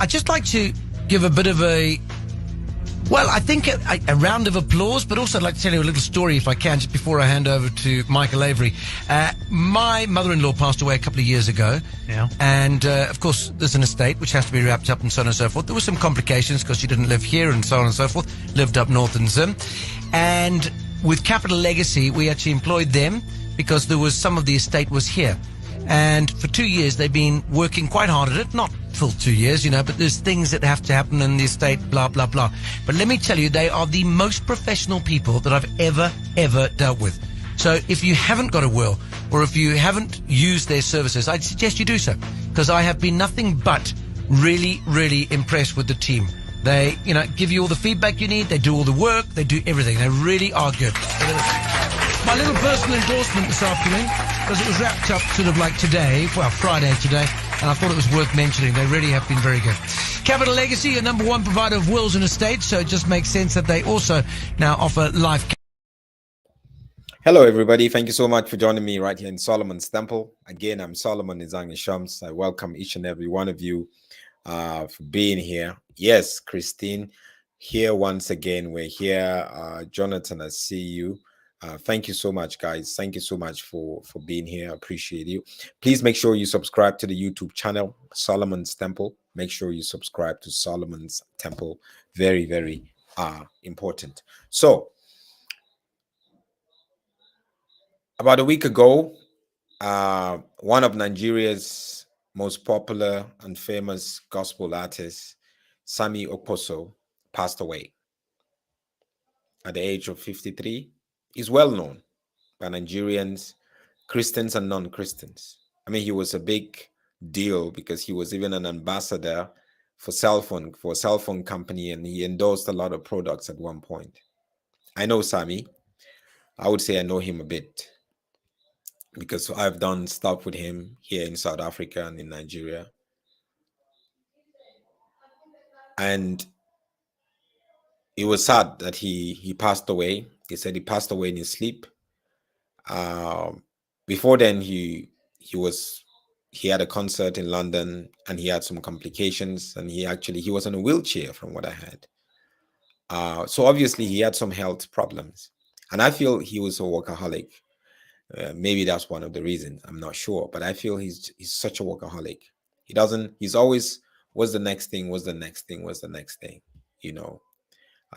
I'd just like to give a bit of a round of applause, but also I'd like to tell you a little story, if I can, just before I hand over to Michael Avery. My mother-in-law passed away a couple of years ago. Yeah. And, of course, there's an estate which has to be wrapped up and so on and so forth. There were some complications because she didn't live here and so on and so forth. Lived up north in Zim. And with Capital Legacy, we actually employed them because there was some of the estate was here. And for 2 years, they've been working quite hard at it. Not full 2 years, but there's things that have to happen in the estate, blah, blah, blah. But let me tell you, they are the most professional people that I've ever dealt with. So if you haven't got a will, or if you haven't used their services, I'd suggest you do so. Because I have been nothing but really, really impressed with the team. They, give you all the feedback you need. They do all the work. They do everything. They really are good. My little personal endorsement this afternoon, because it was wrapped up sort of like today, Friday today, and I thought it was worth mentioning. They really have been very good. Capital Legacy, a number one provider of wills and estates, so it just makes sense that they also now offer life. Hello, everybody. Thank you so much for joining me right here in Solomon's Temple. Again, I'm Solomon Nizangi Shams. I welcome each and every one of you for being here. Yes, Christine, here once again. We're here. Jonathan, I see you. Thank you so much, guys. Thank you so much for being here. I appreciate you. Please make sure you subscribe to the YouTube channel, Solomon's Temple. Make sure you subscribe to Solomon's Temple. Very, very important. So, about a week ago, one of Nigeria's most popular and famous gospel artists, Sammie Okposo, passed away at the age of 53. He's well known by Nigerians, Christians and non-Christians. I mean, he was a big deal because he was even an ambassador for a cell phone company, and he endorsed a lot of products at one point. I know Sammie. I would say I know him a bit because I've done stuff with him here in South Africa and in Nigeria. And it was sad that he passed away. He said he passed away in his sleep. Before then, he had a concert in London and he had some complications, and he was in a wheelchair from what I heard. So obviously he had some health problems, and I feel he was a workaholic. Maybe that's one of the reasons. I'm not sure, but I feel he's such a workaholic. He's always, what's the next thing? What's the next thing? What's the next thing?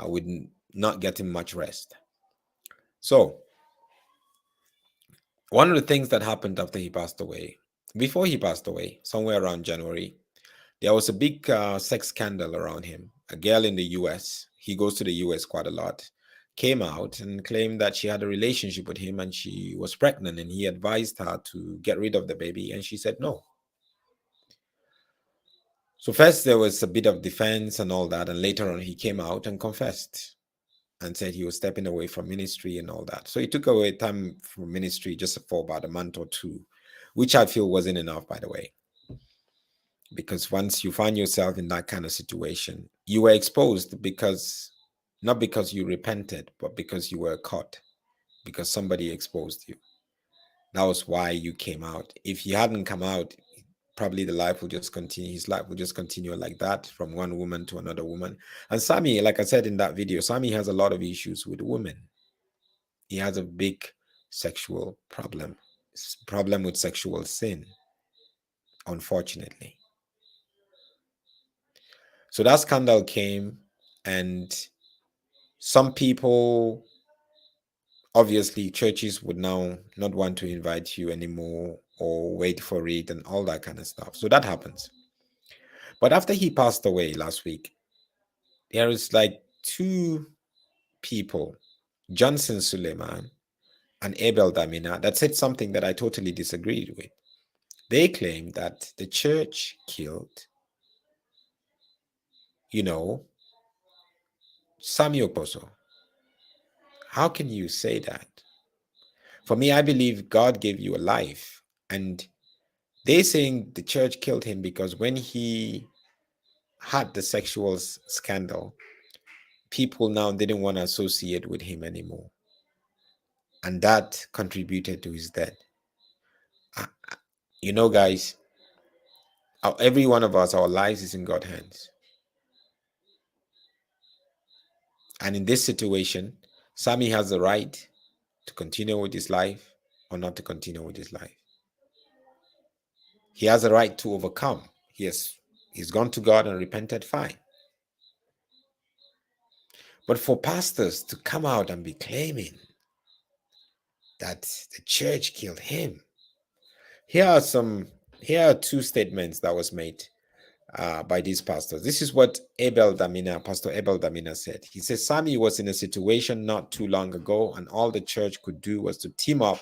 With not getting much rest. So one of the things that happened after he passed away, before he passed away, somewhere around January, there was a big sex scandal around him. A girl in the US, he goes to the US quite a lot, came out and claimed that she had a relationship with him and she was pregnant, and he advised her to get rid of the baby, and she said no. So first there was a bit of defense and all that, and later on he came out and confessed and said he was stepping away from ministry and all that. So he took away time from ministry just for about a month or two, which I feel wasn't enough, by the way. Because once you find yourself in that kind of situation, you were exposed not because you repented, but because you were caught, because somebody exposed you. That was why you came out. If he hadn't come out, probably his life would just continue like that, from one woman to another woman. And Sammie, like I said in that video, Sammie has a lot of issues with women. He has a big sexual problem with sexual sin, unfortunately. So that scandal came, and some people, obviously churches would now not want to invite you anymore or wait for it and all that kind of stuff. So that happens. But after he passed away last week, there is like two people, Johnson Suleiman and Abel Damina, that said something that I totally disagreed with. They claimed that the church killed, Sammie Okposo. How can you say that? For me, I believe God gave you a life, and they're saying the church killed him because when he had the sexual scandal, people now didn't want to associate with him anymore. And that contributed to his death. Guys, Every one of us, our lives is in God's hands. And in this situation, Sammie has the right to continue with his life or not to continue with his life. He has a right to overcome. He's gone to God and repented, fine. But for pastors to come out and be claiming that the church killed him, here are two statements that was made by these pastors. This is what Pastor Abel Damina said. He says, Sammie was in a situation not too long ago, and all the church could do was to team up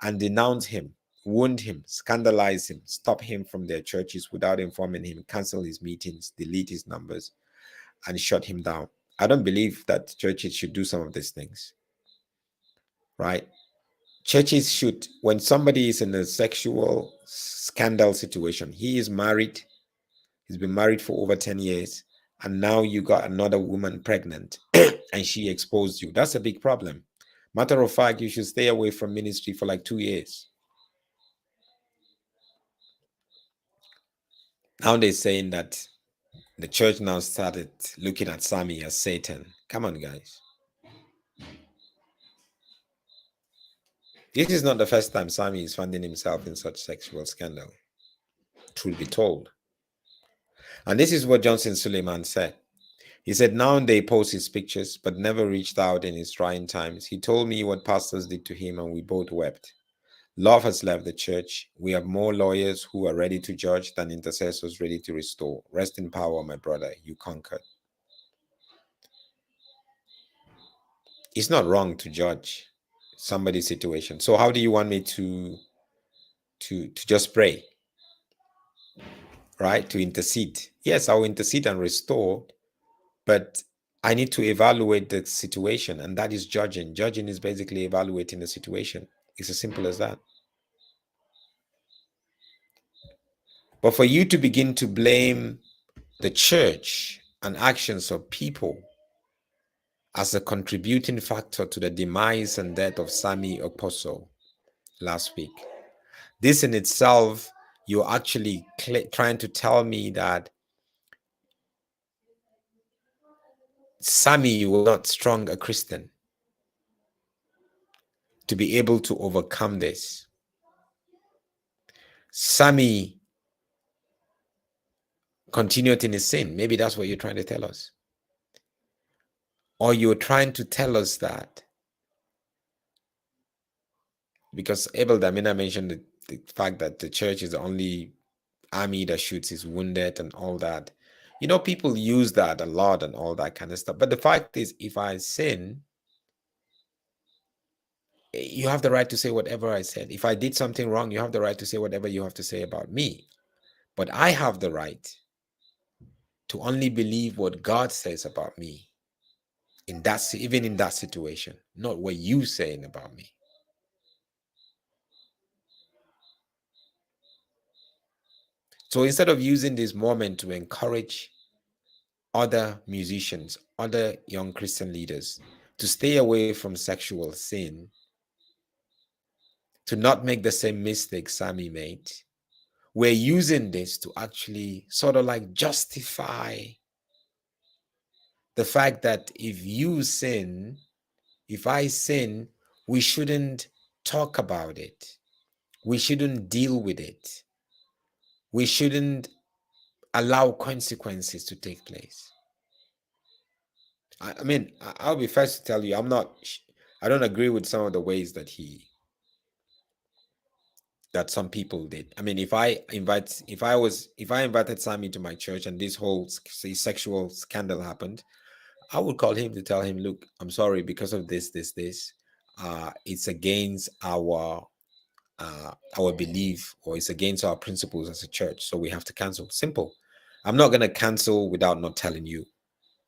and denounce him, wound him, scandalize him, stop him from their churches without informing him, cancel his meetings, delete his numbers, and shut him down. I don't believe that churches should do some of these things, right? Churches should, when somebody is in a sexual scandal situation, he is married, he's been married for over 10 years, and now you got another woman pregnant and she exposed you. That's a big problem. Matter of fact, you should stay away from ministry for like 2 years. Now they're saying that the church now started looking at Sammie as Satan. Come on, guys. This is not the first time Sammie is finding himself in such sexual scandal, truth be told. And this is what Johnson Suleiman said. He said, now they post his pictures, but never reached out in his trying times. He told me what pastors did to him, and we both wept. Love has left the church. We have more lawyers who are ready to judge than intercessors ready to restore. Rest in power, my brother. You conquered. It's not wrong to judge somebody's situation. So how do you want me to just pray? Right? To intercede. Yes, I will intercede and restore, but I need to evaluate the situation, and that is judging. Judging is basically evaluating the situation. It's as simple as that. But for you to begin to blame the church and actions of people as a contributing factor to the demise and death of Sammie Okposo last week, this in itself, you're actually trying to tell me that Sammie was not strong a Christian to be able to overcome this. Sammie continued in his sin. Maybe that's what you're trying to tell us. Or you're trying to tell us that because Abel Damina mentioned the fact that the church is the only army that shoots his wounded and all that. You know, people use that a lot and all that kind of stuff. But the fact is, if I sin, you have the right to say whatever I said. If I did something wrong, you have the right to say whatever you have to say about me. But I have the right to only believe what God says about me in that, even in that situation, not what you saying about me. So instead of using this moment to encourage other musicians, other young Christian leaders to stay away from sexual sin, to not make the same mistakes Sammie made, we're using this to actually sort of like justify the fact that if you sin, if I sin, we shouldn't talk about it. We shouldn't deal with it. We shouldn't allow consequences to take place. I mean, I'll be first to tell you, I don't agree with some of the ways that some people did. I mean, if I invited Sammie to my church and this whole sexual scandal happened, I would call him to tell him, look, I'm sorry because of this. It's against our belief, or it's against our principles as a church. So we have to cancel. Simple. I'm not going to cancel without not telling you.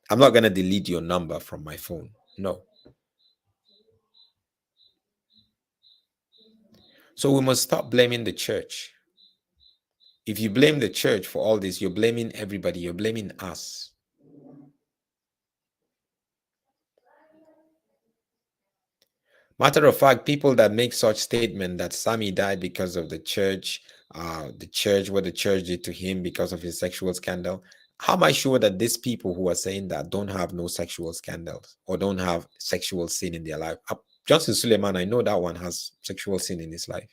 I'm not going to delete your number from my phone. No. So we must stop blaming the church. If you blame the church for all this, you're blaming everybody. You're blaming us. Matter of fact, people that make such statement that Sammie died because of the church the church, what the church did to him because of his sexual scandal. How am I sure that these people who are saying that don't have no sexual scandals or don't have sexual sin in their life? Johnson Suleiman, I know that one has sexual sin in his life.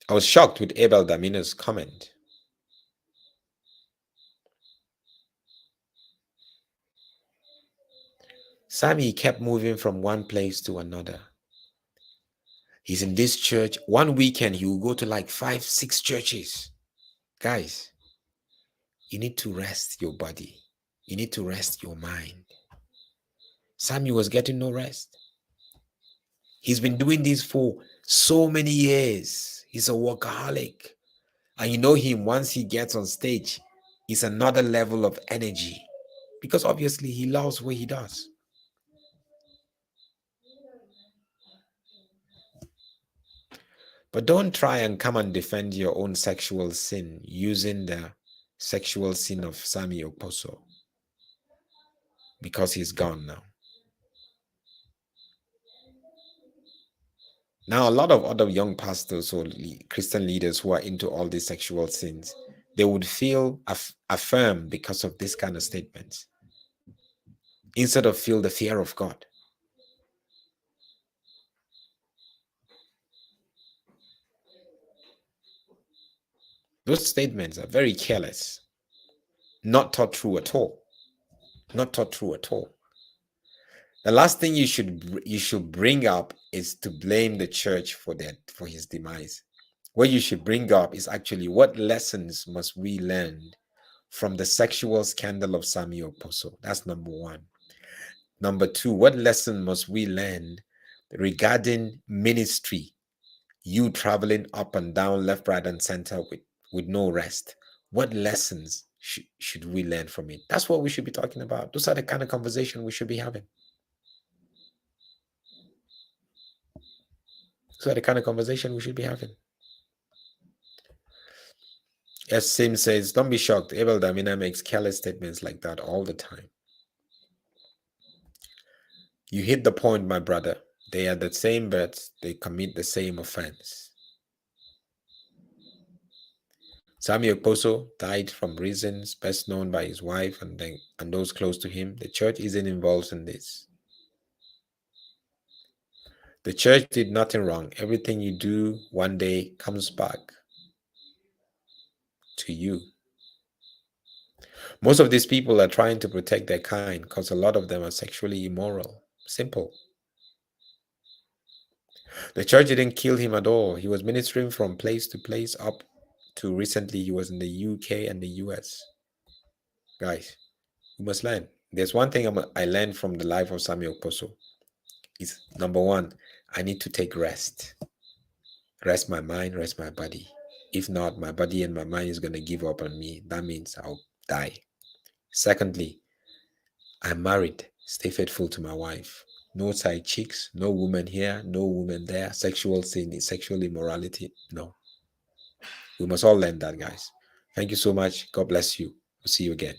I was shocked with Abel Damina's comment. Sammie kept moving from one place to another. He's in this church. One weekend, he will go to like 5, 6 churches. Guys, you need to rest your body. You need to rest your mind. Sammie was getting no rest. He's been doing this for so many years. He's a workaholic. And you know him, once he gets on stage, it's another level of energy. Because obviously he loves what he does. But don't try and come and defend your own sexual sin using the sexual sin of Sammie Okposo, because he's gone now. Now, a lot of other young pastors or Christian leaders who are into all these sexual sins, they would feel affirmed because of this kind of statements, instead of feel the fear of God. Those statements are very careless, not thought through at all. Not thought through at all. The last thing you should bring up is to blame the church for his demise. What you should bring up is actually, what lessons must we learn from the sexual scandal of Sammie Okposo? That's number one. Number two, what lesson must we learn regarding ministry? You traveling up and down, left, right, and center with no rest. What lessons should we learn from it? That's what we should be talking about. Those are the kind of conversation we should be having. Those are the kind of conversation we should be having. As Sim says, don't be shocked. Abel Damina makes careless statements like that all the time. You hit the point, my brother. They are the same birds. They commit the same offense. Sammie Okposo died from reasons best known by his wife and those close to him. The church isn't involved in this. The church did nothing wrong. Everything you do one day comes back to you. Most of these people are trying to protect their kind because a lot of them are sexually immoral. Simple. The church didn't kill him at all. He was ministering from place to place, up to recently he was in the UK and the US. Guys, we must learn. There's one thing I learned from the life of Sammie Okposo. Is number one, I need to take rest. Rest my mind, rest my body. If not, my body and my mind is going to give up on me. That means I'll die. Secondly, I'm married. Stay faithful to my wife. No side chicks, no woman here, no woman there. Sexual sin, sexual immorality. No. We must all learn that, guys. Thank you so much. God bless you. We'll see you again.